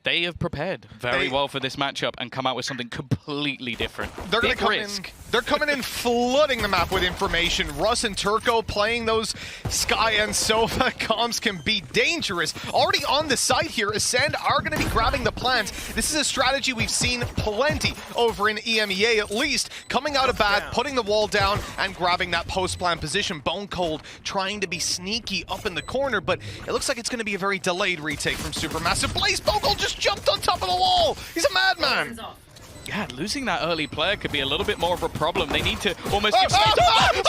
they have prepared very well for this matchup and come out with something completely different. They're going to come in. They're coming in flooding the map with information. Russ and Turco playing those Sky and Sofa comms can be dangerous. Already on the site here, ACEND are going to be grabbing the plant. This is a strategy we've seen plenty over in EMEA, at least. Coming out of back, putting the wall down, and grabbing that post-plant position. Bone Cold trying to be sneaky up in the corner, but it looks like it's going to be a very delayed retake from SuperMassive. Blaze, Bone Cold just jumped on top of the wall. He's a madman. Yeah, losing that early player could be a little bit more of a problem. They need to almost give space.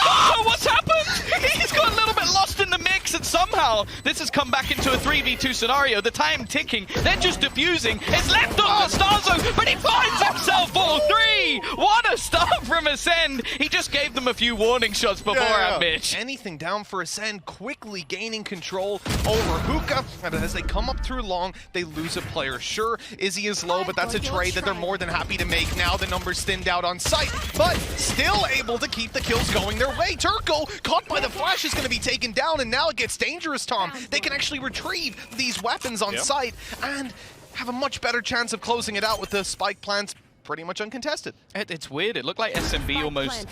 Oh, what's happened? He's got a little bit lost in the mix, and somehow this has come back into a 3v2 scenario. The time ticking. They're just defusing. It's left on the star zone, but he finds himself all three. What a start from ACEND. He just gave them a few warning shots beforehand, Mitch. Anything down for ACEND, quickly gaining control over Hookah. And as they come up through long, they lose a player. Sure, Izzy is low, but that's a trade that they're more than happy to make now. The numbers thinned out on site, but still able to keep the kills going their way. Turco, caught by the flash, is going to be taken down, and now it gets dangerous, Tom. They can actually retrieve these weapons on site and have a much better chance of closing it out with the spike plants pretty much uncontested. It's weird. It looked like SMB almost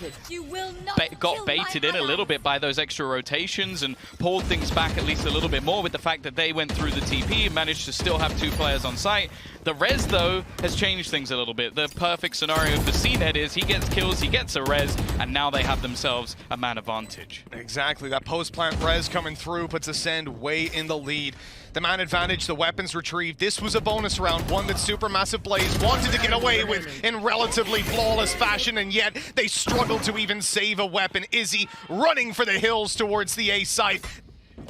got baited in a little bit by those extra rotations and pulled things back at least a little bit more with the fact that they went through the TP and managed to still have two players on site. The res, though, has changed things a little bit. The perfect scenario for CNED is he gets kills, he gets a res, and now they have themselves a man advantage. Exactly. That post-plant res coming through puts ACEND way in the lead. The man advantage, the weapons retrieved. This was a bonus round, one that SuperMassive Blaze wanted to get away with in relatively flawless fashion, and yet they struggled to even save a weapon. Izzy running for the hills towards the A site. Yeah,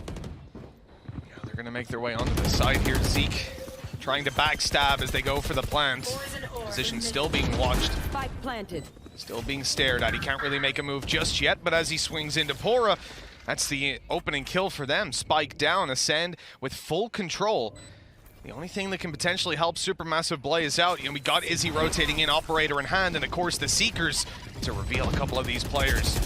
they're going to make their way onto the side here. Zeke trying to backstab as they go for the plant. Position still being watched. Still being stared at. He can't really make a move just yet, but as he swings into Pora, that's the opening kill for them. Spike down, ACEND with full control. The only thing that can potentially help SuperMassive Blaze out, we got Izzy rotating in, operator in hand, and of course the Seekers to reveal a couple of these players.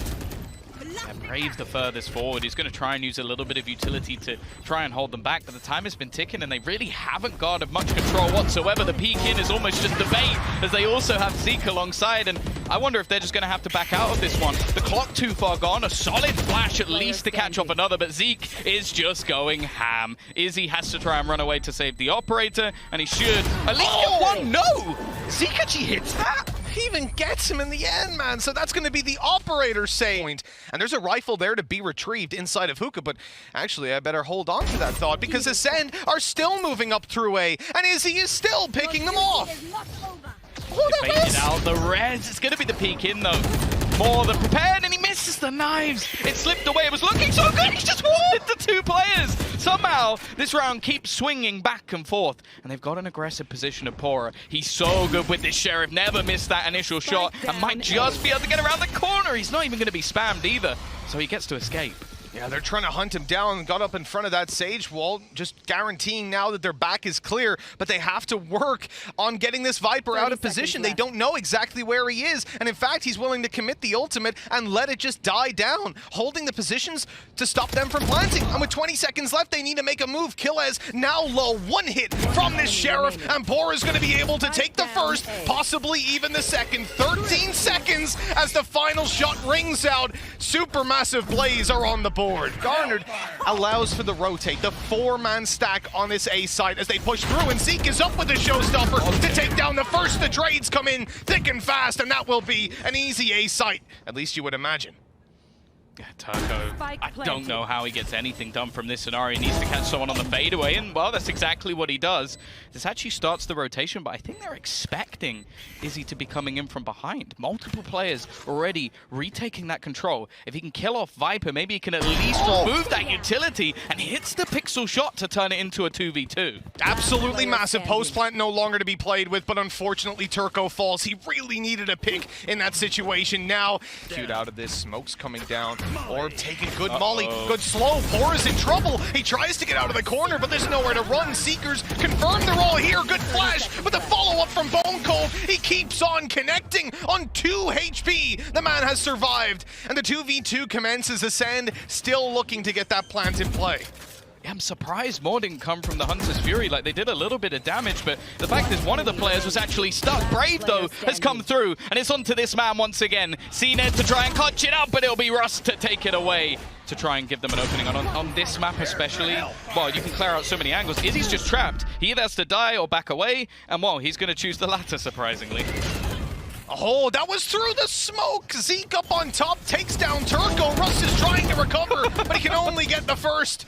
Yeah, Brave the furthest forward. He's going to try and use a little bit of utility to try and hold them back, but the time has been ticking and they really haven't got much control whatsoever. The peek in is almost just the bait, as they also have Zeke alongside, and I wonder if they're just going to have to back out of this one. The clock too far gone, a solid flash at least to catch off another, but Zeke is just going ham. Izzy has to try and run away to save the operator, and he should at least get one. No! Zeke actually hits that! He even gets him in the end, man. So that's going to be the operator's save. And there's a rifle there to be retrieved inside of Hookah, but actually I better hold on to that thought because ACEND are still moving up through A, and Izzy is still picking them off. Oh, that out the res. It's going to be the peek in though. More than prepared, and he misses the knives. It slipped away. It was looking so good. He's just wanted the two players. Somehow, this round keeps swinging back and forth, and they've got an aggressive position of Pora. He's so good with this Sheriff. Never missed that initial shot, and might just be able to get around the corner. He's not even going to be spammed either, so he gets to escape. Yeah, they're trying to hunt him down, got up in front of that Sage wall, just guaranteeing now that their back is clear, but they have to work on getting this Viper out of position. They don't know exactly where he is, and in fact, he's willing to commit the ultimate and let it just die down, holding the positions to stop them from planting. And with 20 seconds left, they need to make a move. Killez now low, one hit from this Sheriff, and Pora's going to be able to take the first, possibly even the second. 13 seconds as the final shot rings out. SuperMassive Blaze are on the board. Garnered allows for the rotate, the four-man stack on this A site as they push through, and Zeke is up with the showstopper to take down the first. The trades come in thick and fast, and that will be an easy A site, at least you would imagine. Yeah, Turco, I don't know how he gets anything done from this scenario. He needs to catch someone on the fadeaway, and well, that's exactly what he does. This actually starts the rotation, but I think they're expecting Izzy to be coming in from behind. Multiple players already retaking that control. If he can kill off Viper, maybe he can at least remove that utility and hits the pixel shot to turn it into a 2v2. Absolutely massive. Post plant no longer to be played with, but unfortunately Turco falls. He really needed a pick in that situation. Now, cute out of this, smoke's coming down. Orb taking good molly, good slow. Pora's in trouble. He tries to get out of the corner, but there's nowhere to run. Seekers confirm they're all here. Good flash, but the follow-up from Bone Cold. He keeps on connecting on 2 HP. The man has survived, and the 2v2 commences. ACEND still looking to get that plant in play. Yeah, I'm surprised more didn't come from the Hunter's Fury. Like, they did a little bit of damage, but the fact is one of the players was actually stuck. Brave, though, has come through, and it's onto this man once again. CNED to try and clutch it up, but it'll be Rust to take it away to try and give them an opening. On this map especially, well, you can clear out so many angles. Izzy's just trapped. He either has to die or back away, and well, he's going to choose the latter, surprisingly. Oh, that was through the smoke. Zeke up on top, takes down Turco. Rust is trying to recover, but he can only get the first.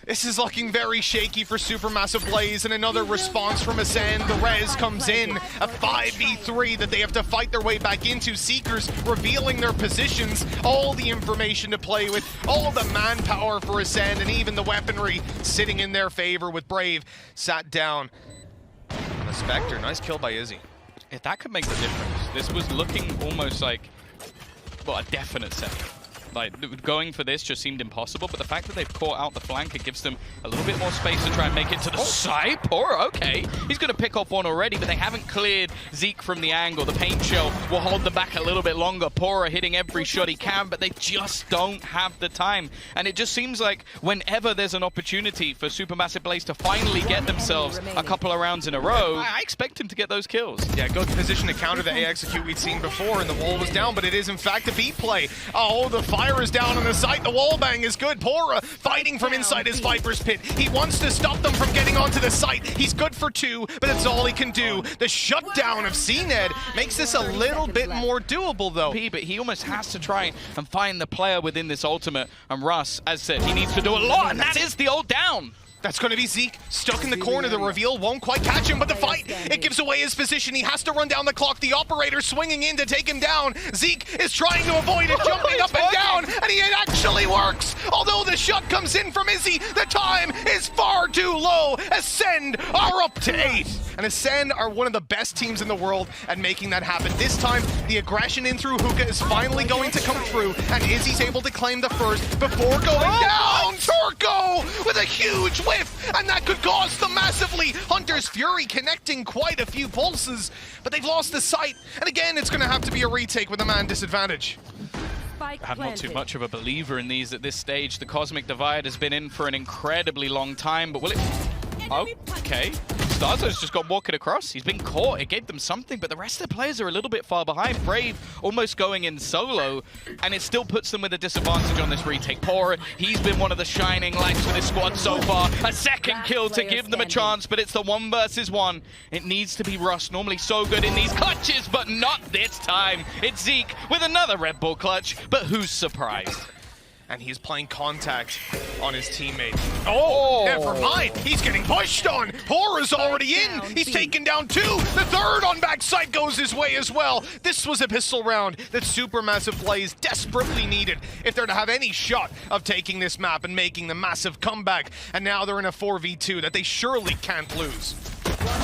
This is looking very shaky for Supermassive Blaze, and another response from ACEND. The res comes in, a 5v3 that they have to fight their way back into. Seekers revealing their positions, all the information to play with, all the manpower for ACEND, and even the weaponry sitting in their favor with Brave sat down. And the Spectre, nice kill by Izzy. If that could make the difference. This was looking almost like, well, a definite set. Like, going for this just seemed impossible, but the fact that they've caught out the flank, it gives them a little bit more space to try and make it to the side. Pora, okay. He's going to pick off one already, but they haven't cleared Zeke from the angle. The paint shell will hold them back a little bit longer. Pora hitting every shot he can, but they just don't have the time. And it just seems like whenever there's an opportunity for Supermassive Blaze to finally get themselves a couple of rounds in a row, I expect him to get those kills. Yeah, good position to counter the A execute we'd seen before, and the wall was down, but it is in fact a beat play. Oh, the fire is down on the site. The wall bang is good. Pora fighting from inside his Viper's pit. He wants to stop them from getting onto the site. He's good for 2, but that's all he can do. The shutdown of CNED makes this a little bit more doable, though. But he almost has to try and find the player within this ultimate. And Russ, as said, he needs to do a lot, and that is the ult down. That's going to be Zeke, stuck in the corner. The reveal won't quite catch him, but the fight, it gives away his position. He has to run down the clock. The operator swinging in to take him down. Zeke is trying to avoid it, jumping up and down, and it actually works. Although the shot comes in from Izzy, the time is far too low. ACEND are up to 8. And ACEND are one of the best teams in the world at making that happen. This time, the aggression in through Hookah is finally going to come through, and Izzy's able to claim the first before going down. Turco with a huge whiff, and that could cost them massively. Hunter's Fury connecting quite a few pulses, but they've lost the sight. And again, it's going to have to be a retake with a man disadvantage. I'm not too much of a believer in these at this stage. The Cosmic Divide has been in for an incredibly long time, but will it... Okay. Starzo's just got walking across. He's been caught. It gave them something, but the rest of the players are a little bit far behind. Brave almost going in solo, and it still puts them with a disadvantage on this retake. Pora, he's been one of the shining lights for this squad so far. A second kill to give them a chance, but it's the 1 versus 1. It needs to be Rust, normally so good in these clutches, but not this time. It's Zeke with another Red Bull clutch, but who's surprised? And he's playing contact on his teammate. Oh, never mind. He's getting pushed on. Pora's already in. He's taken down 2. The third on backside goes his way as well. This was a pistol round that Supermassive Blaze desperately needed if they're to have any shot of taking this map and making the massive comeback. And now they're in a 4v2 that they surely can't lose.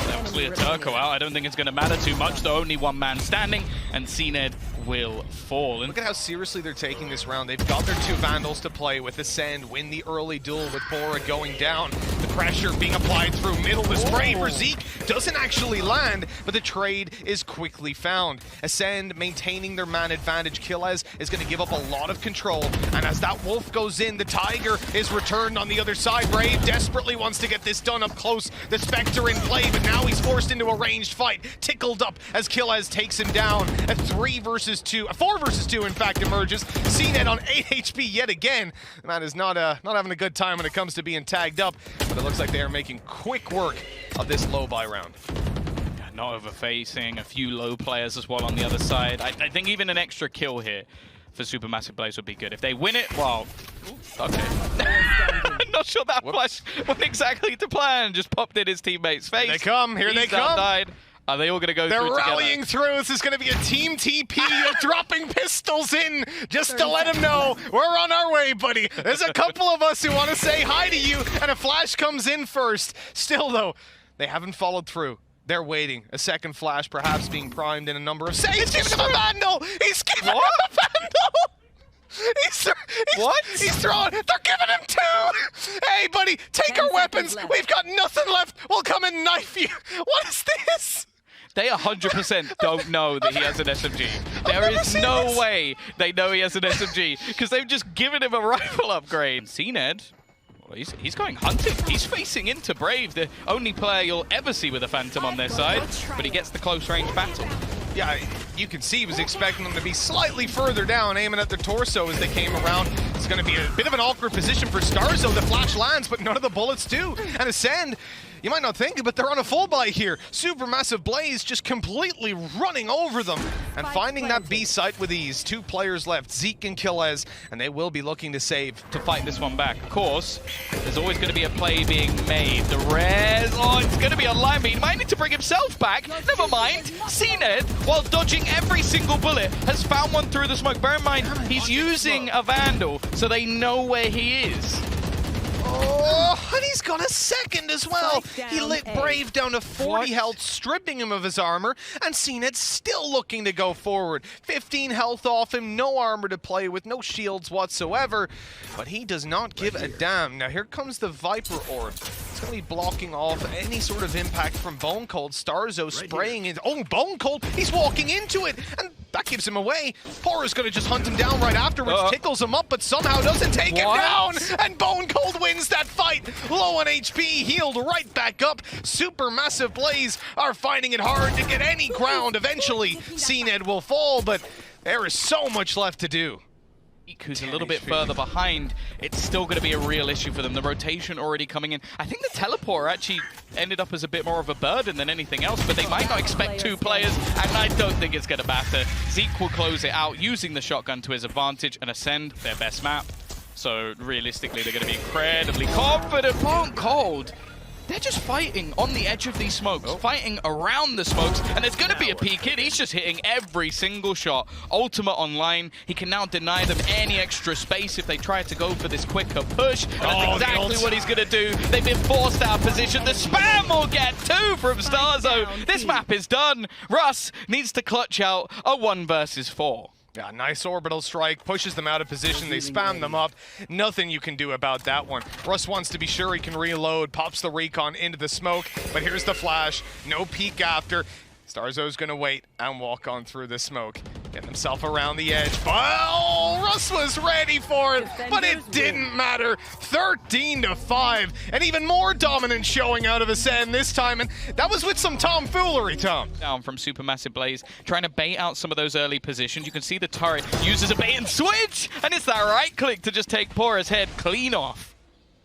They'll clear Turco out. I don't think it's going to matter too much, though. Only 1 man standing, and CNED will fall. And look at how seriously they're taking this round. They've got their 2 Vandals to play with. ACEND win the early duel with Pora going down. The pressure being applied through middle. The spray for Zeke doesn't actually land, but the trade is quickly found. ACEND maintaining their man advantage. Killez is going to give up a lot of control, and as that wolf goes in, the Tiger is returned on the other side. Brave desperately wants to get this done up close. The Spectre in play, but now he's forced into a ranged fight. Tickled up as Killez takes him down. A 3 versus 2, a 4 versus 2 in fact emerges. CNED on 8 HP yet again. The man is not having a good time when it comes to being tagged up, but it looks like they are making quick work of this low buy round. Not overfacing, a few low players as well on the other side. I think even an extra kill here for Supermassive Blaze would be good. If they win it, well, okay. Not sure that flash went exactly to plan. Just popped in his teammate's face. They come, here they come. Died. Are they all going to go They're through together? rallying through. This is going to be a team TP. They're dropping pistols in just to let him know we're on our way, buddy. There's a couple of us who want to say hi to you, and a flash comes in first. Still, though, they haven't followed through. They're waiting. A second flash perhaps being primed in a number of saves. He's giving him a Vandal! He's giving him a Vandal! He's throwing. They're giving him 2! Hey, buddy, take our weapons. We've got nothing left. We'll come and knife you. What is this? They 100% don't know that he has an SMG. There is no way they know he has an SMG, because they've just given him a rifle upgrade. CNED, Well, he's going hunting. He's facing into Brave, the only player you'll ever see with a Phantom on their side, but he gets the close range battle. Yeah, you can see he was expecting them to be slightly further down, aiming at the torso as they came around. It's going to be a bit of an awkward position for StarZone. The flash lands, but none of the bullets do. And ACEND, you might not think it, but they're on a full buy here. Supermassive Blaze just completely running over them and finding that B site with ease. 2 players left, Zeke and Killez, and they will be looking to save. To fight this one back. Of course, there's always going to be a play being made. The res, oh, it's going to be online, but he might need to bring himself back. Never mind. CNED, while dodging every single bullet, has found one through the smoke. Bear in mind, he's using a Vandal, so they know where he is. Oh, and he's got a second as well. He lit Brave down to 40 health, stripping him of his armor, and CNED's still looking to go forward. 15 health off him, no armor to play with, no shields whatsoever, but he does not give a damn. Now here comes the Viper Orb. It's going to be blocking off any sort of impact from Bone Cold. StarZone spraying it. Oh, Bone Cold, he's walking into it, and that gives him away. Pora's going to just hunt him down right afterwards, tickles him up, but somehow doesn't take him down, and Bone Cold wins that fight. Low on HP, healed right back up. Supermassive Blaze are finding it hard to get any ground. Eventually, CNED will fall, but there is so much left to do. Who's a little bit further behind, it's still going to be a real issue for them. The rotation already coming in. I think the teleporter actually ended up as a bit more of a burden than anything else, but they might not expect 2 players, and I don't think it's going to matter. Zeke will close it out using the shotgun to his advantage, and ACEND, their best map. So realistically, they're going to be incredibly confident. Bone Cold, they're just fighting on the edge of these smokes, fighting around the smokes, and there's going to be a peek in. He's just hitting every single shot. Ultimate online. He can now deny them any extra space if they try to go for this quicker push. And that's exactly what he's going to do. They've been forced out of position. The spam will get 2 from StarZone. This map is done. Russ needs to clutch out a 1 versus 4. Yeah, nice orbital strike, pushes them out of position, they spam them up. Nothing you can do about that one. Russ wants to be sure he can reload, pops the recon into the smoke, but here's the flash, no peek after. StarZone's gonna wait and walk on through the smoke. Getting himself around the edge. Oh, Russ was ready for it, but it didn't matter. 13-5, and even more dominant showing out of ACEND this time, and that was with some tomfoolery, Tom. Down from Supermassive Blaze, trying to bait out some of those early positions. You can see the turret uses a bait and switch, and it's that right click to just take Pora's head clean off.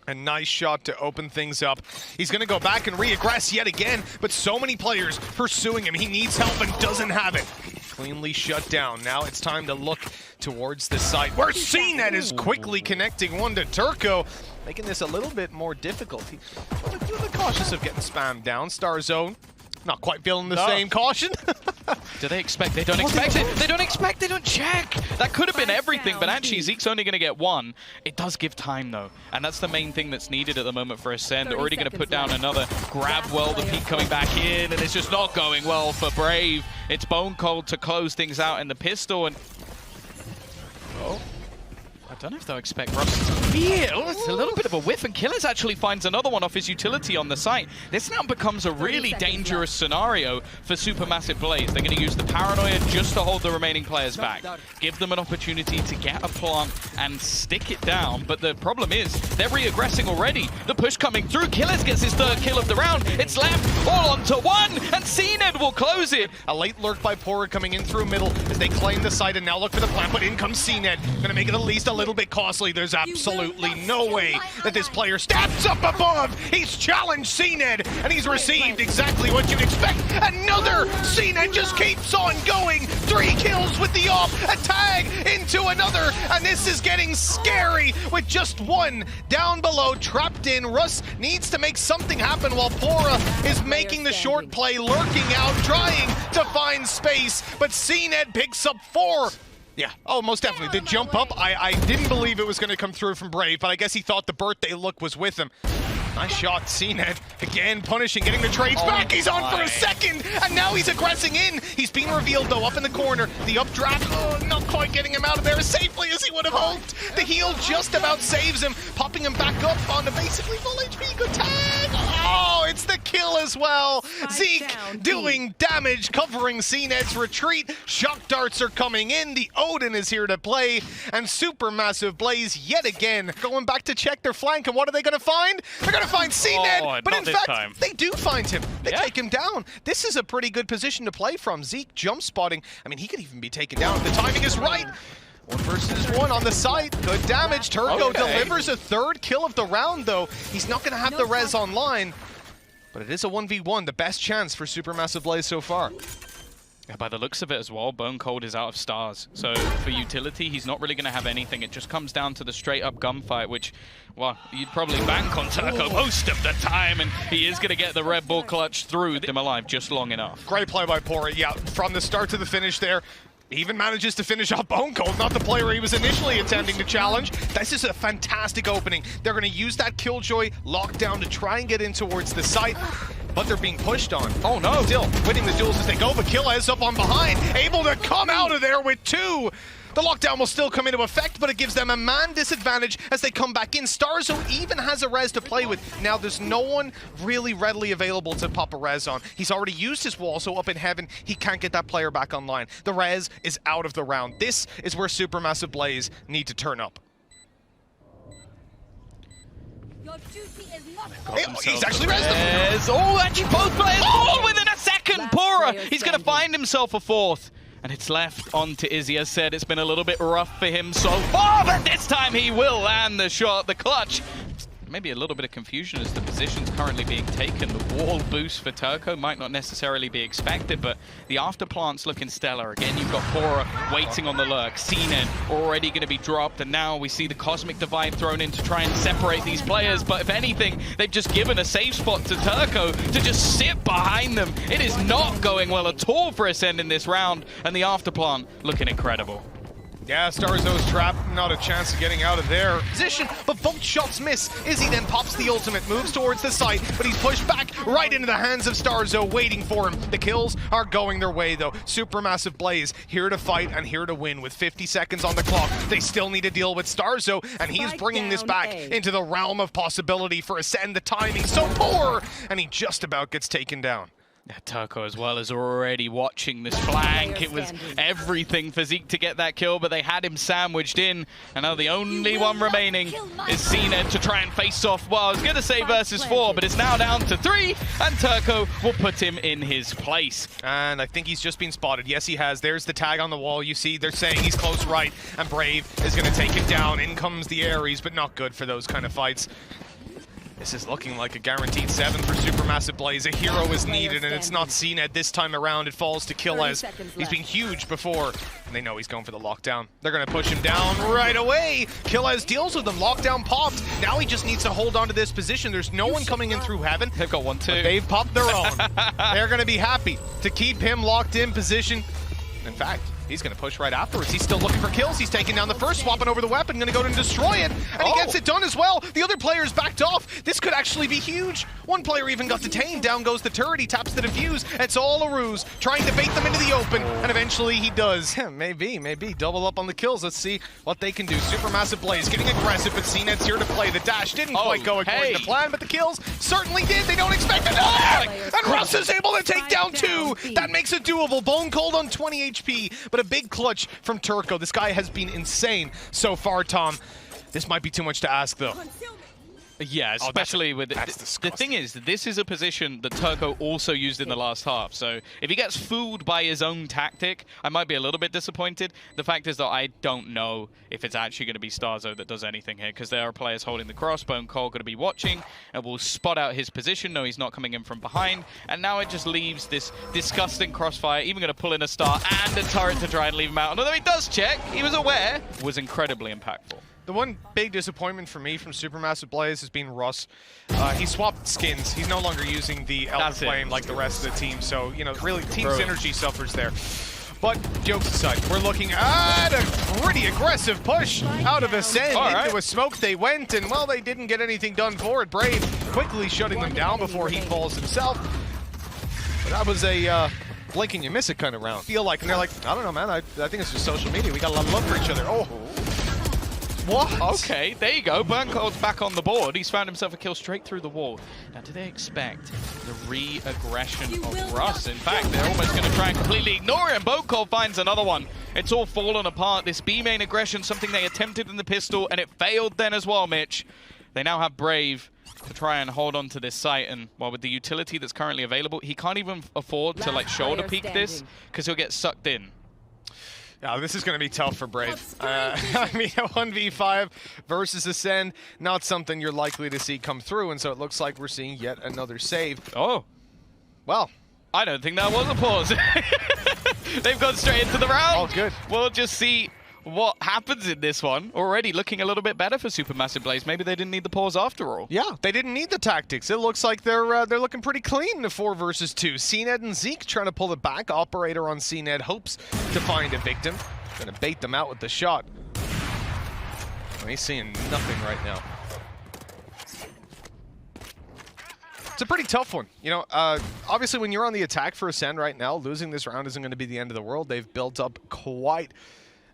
A nice shot to open things up. He's going to go back and re-aggress yet again, but so many players pursuing him. He needs help and doesn't have it. Cleanly shut down. Now it's time to look towards the site, where CNED is quickly connecting one to Turco, making this a little bit more difficult. He's a little bit cautious of getting spammed down. StarZone, not quite feeling the same caution. Do they expect? They don't expect it. They don't expect. They don't check. That could have been everything, but actually Zeke's only going to get 1. It does give time, though, and that's the main thing that's needed at the moment for ACEND. Already going to put down another grab. Well, the peak coming back in, and it's just not going well for Brave. It's Bone Cold to close things out in the pistol, and I don't know if they'll expect Russ to feel. It's a little bit of a whiff, and Killers actually finds another one off his utility on the site. This now becomes a really dangerous scenario for Supermassive Blaze. They're going to use the paranoia just to hold the remaining players back. Give them an opportunity to get a plant and stick it down, but the problem is they're re-aggressing already. The push coming through. Killers gets his 3rd kill of the round. It's left all onto 1, and CNED will close it. A late lurk by Pora coming in through middle as they claim the site and now look for the plant, but in comes CNED. Gonna make it at least a little bit costly. There's absolutely no way that this player steps up above. He's challenged CNED, and he's received exactly what you'd expect. Another CNED just keeps on going. 3 kills with the off, a tag into another, and this is getting scary with just 1 down below, trapped in. Russ needs to make something happen while Pora is making the short play, lurking out, trying to find space, but CNED picks up 4. Yeah, oh, most definitely. The jump up, I didn't believe it was going to come through from Brave, but I guess he thought the birthday look was with him. Nice shot, CNED. Again, punishing, getting the trades back. He's on for a second, and now he's aggressing in. He's being revealed, though, up in the corner. The updraft, not quite getting him out of there as safely as he would have hoped. The heal just about saves him, popping him back up onto basically full HP. Good tag. Oh, it's the kill as well. Zeke doing damage, covering CNED's retreat. Shock darts are coming in. The Odin is here to play. And SuperMassive Blaze yet again going back to check their flank. And what are they going to find? They're going to find CNED. But in fact, they do find him. They take him down. This is a pretty good position to play from. Zeke jump spotting. I mean, he could even be taken down if the timing is right. 1 versus 1 on the site. Good damage. Turco delivers a 3rd kill of the round, though. He's not going to have the res online. But it is a 1v1, the best chance for SuperMassive Blaze so far. Yeah, by the looks of it as well, Bone Cold is out of stars. So for utility, he's not really going to have anything. It just comes down to the straight-up gunfight, which, well, you'd probably bank on Turco most of the time, and he is going to get the Red Bull clutch through him alive just long enough. Great play by Pori. Yeah, from the start to the finish there. He even manages to finish off Bone Cold, not the player he was initially attempting to challenge. This is a fantastic opening. They're going to use that Killjoy lockdown to try and get in towards the site, but they're being pushed on. Oh no, still winning the duels as they go, but Killaz up on behind, able to come out of there with 2. The lockdown will still come into effect, but it gives them a man disadvantage as they come back in. Starzo even has a res to play with. Now, there's no one really readily available to pop a res on. He's already used his wall, so up in heaven, he can't get that player back online. The res is out of the round. This is where SuperMassive Blaze need to turn up. Your duty is not He's actually resed them. Oh, actually both players all within a second. Pora, he's going to find himself a 4th. And it's left on to Izzy. As said, it's been a little bit rough for him so far, but this time he will land the shot, the clutch. Maybe a little bit of confusion as the position's currently being taken. The wall boost for Turco might not necessarily be expected, but the afterplant's looking stellar. Again, you've got Pora waiting on the lurk. CNED already going to be dropped, and now we see the Cosmic Divide thrown in to try and separate these players. But if anything, they've just given a safe spot to Turco to just sit behind them. It is not going well at all for ACEND in this round, and the afterplant looking incredible. Yeah, Starzo's trapped, not a chance of getting out of their position, but both shots miss. Izzy then pops the ultimate, moves towards the site, but he's pushed back right into the hands of Starzo, waiting for him. The kills are going their way, though. SuperMassive Blaze here to fight and here to win with 50 seconds on the clock. They still need to deal with Starzo, and he's bringing this back into the realm of possibility for ACEND. The timing so poor, and he just about gets taken down. Yeah, Turco as well is already watching this flank. It was everything for Zeke to get that kill, but they had him sandwiched in. And now the only one remaining is CNED to try and face off. Well, I was going to say versus 4, but it's now down to 3, and Turco will put him in his place. And I think he's just been spotted. Yes, he has. There's the tag on the wall. You see, they're saying he's close right, and Brave is going to take it down. In comes the Ares, but not good for those kind of fights. This is looking like a guaranteed 7 for SuperMassive Blaze. A hero is needed, and it's not CNED this time around. It falls to Killaz. He's been huge before, and they know he's going for the lockdown. They're going to push him down right away. Killaz deals with them. Lockdown popped. Now he just needs to hold on to this position. There's no one coming in through heaven. They've got one too. They've popped their own. They're going to be happy to keep him locked in position. In fact, he's going to push right afterwards. He's still looking for kills. He's taking down the first, swapping over the weapon, going to go and destroy it, and he gets it done as well. The other player's backed off. This could actually be huge. One player even got detained. Down goes the turret. He taps the defuse. It's all a ruse, trying to bait them into the open, and eventually he does. maybe. Double up on the kills. Let's see what they can do. SuperMassive Blaze getting aggressive, but CNED's here to play. The dash didn't quite go according to plan, but the kills certainly did. They don't expect it. And Russ is able to take down 2. That makes it doable. Bone Cold on 20 HP, but a big clutch from Turco. This guy has been insane so far, Tom. This might be too much to ask, though. Yeah, especially with the thing is, this is a position that Turco also used in the last half. So if he gets fooled by his own tactic, I might be a little bit disappointed. The fact is that I don't know if it's actually going to be Starzo that does anything here, because there are players holding the crossbone. Cole going to be watching and will spot out his position. No, he's not coming in from behind. And now it just leaves this disgusting crossfire, even going to pull in a star and a turret to try and leave him out. And although he does check, he was aware, was incredibly impactful. The one big disappointment for me from SuperMassive Blaze has been Russ. He swapped skins. He's no longer using the Elder Flame like the rest of the team. So, you know, really team synergy suffers there. But jokes aside, we're looking at a pretty aggressive push out of ACEND. Into a smoke they went, and well, they didn't get anything done for it. Brave quickly shutting them down before he falls himself. But that was a blink and you miss it kind of round. Feel like, and they're like, I don't know, man. I think it's just social media. We got a lot of love for each other. Oh. What? Okay, there you go. Burnt Cold's back on the board. He's found himself a kill straight through the wall. Now, do they expect the re-aggression of Russ? In fact, they're almost going to try and completely ignore it, and Burnt Cold finds another one. It's all fallen apart. This B-main aggression, something they attempted in the pistol, and it failed then as well, Mitch. They now have Brave to try and hold on to this site, and well, with the utility that's currently available, he can't even afford to like shoulder peek this because he'll get sucked in. Yeah, this is going to be tough for Brave. I mean, a 1v5 versus Ascend, not something you're likely to see come through, and so it looks like we're seeing yet another save. Oh. Well. I don't think that was a pause. They've gone straight into the round. Oh, good. We'll just see what happens in this one. Already looking a little bit better for SuperMassive Blaze. Maybe they didn't need the pause after all. Yeah, they didn't need the tactics. It looks like they're looking pretty clean in the 4 versus 2. CNED and Zeke trying to pull it back. Operator on CNED hopes to find a victim. Gonna bait them out with the shot. Oh, he's seeing nothing right now. It's a pretty tough one. You know, obviously when you're on the attack for Ascend right now, losing this round isn't going to be the end of the world. They've built up quite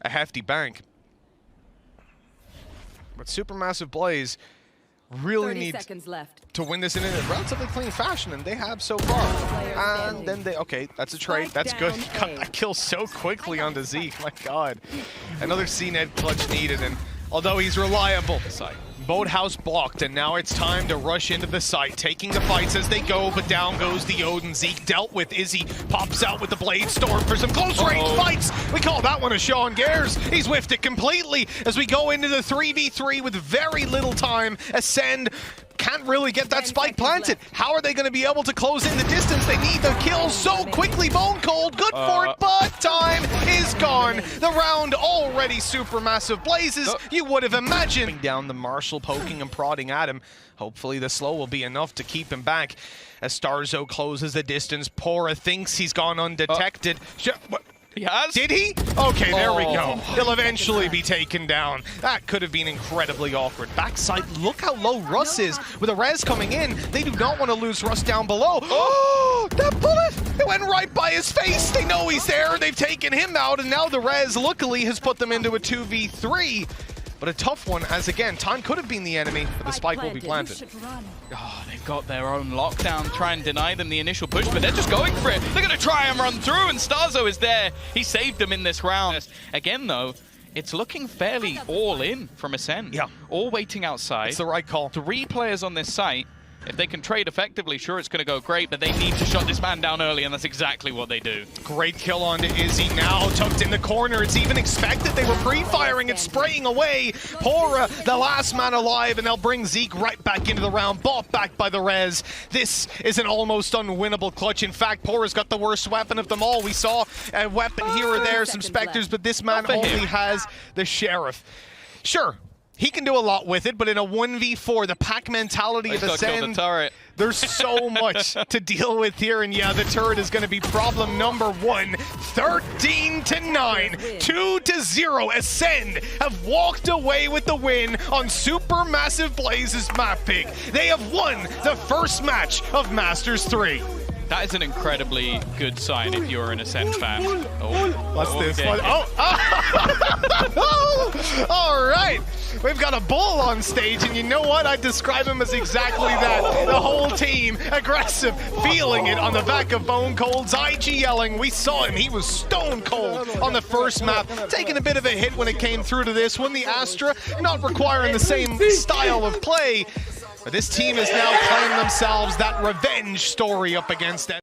a hefty bank. But SuperMassive Blaze really need to win this in a relatively clean fashion, and they have so far. And then they, okay, that's a trade. That's good. He got that kill so quickly onto Zeke. My God. Another CNED clutch needed, and although he's reliable, Boathouse blocked, and now it's time to rush into the site, taking the fights as they go, but down goes the Odin. Zeke dealt with. Izzy pops out with the Blade Storm for some close-range fights. We call that one a Sean Gares. He's whiffed it completely as we go into the 3v3 with very little time. Ascend can't really get that spike planted. How are they going to be able to close in the distance? They need the kill so quickly. Bone Cold, good for it, but time is gone. The round already SuperMassive Blazes. You would have imagined. Down the Marshall, poking and prodding at him. Hopefully the slow will be enough to keep him back. As Starzo closes the distance, Pora thinks he's gone undetected. He has? Did he? Okay, there we go. He'll eventually be taken down. That could have been incredibly awkward. Backside, look how low Russ is. With a res coming in, they do not want to lose Russ down below. Oh, that bullet! It went right by his face. They know he's there. They've taken him out, and now the res, luckily, has put them into a 2v3. But a tough one, as again, time could have been the enemy, but the spike will be planted. Oh, they've got their own lockdown, try and deny them the initial push, but they're just going for it. They're going to try and run through, and Starzo is there. He saved them in this round. Again, though, it's looking fairly all in from Ascend. Yeah. All waiting outside. It's the right call. 3 players on this site. If they can trade effectively, sure, it's going to go great, but they need to shut this man down early, and that's exactly what they do. Great kill onto Izzy, now tucked in the corner. It's even expected. They were pre-firing and spraying away. Pora, the last man alive, and they'll bring Zeke right back into the round, bought back by the res. This is an almost unwinnable clutch. In fact, Pora's got the worst weapon of them all. We saw a weapon here or there, some Spectres, but this man only has the Sheriff. Sure. He can do a lot with it, but in a 1v4, the pack mentality of Ascend, there's so much to deal with here, and yeah, the turret is going to be problem number 1. 13-9, 2-0. Ascend have walked away with the win on SuperMassive Blaze's map pick. They have won the first match of Masters 3. That is an incredibly good sign if you're an Ascend fan. What's this? All right. We've got a bull on stage, and you know what? I'd describe him as exactly that. The whole team, aggressive, feeling it on the back of Bone Cold's IG yelling. We saw him. He was stone cold on the first map, taking a bit of a hit when it came through to this one. The Astra not requiring the same style of play. But this team is now playing themselves that revenge story up against it.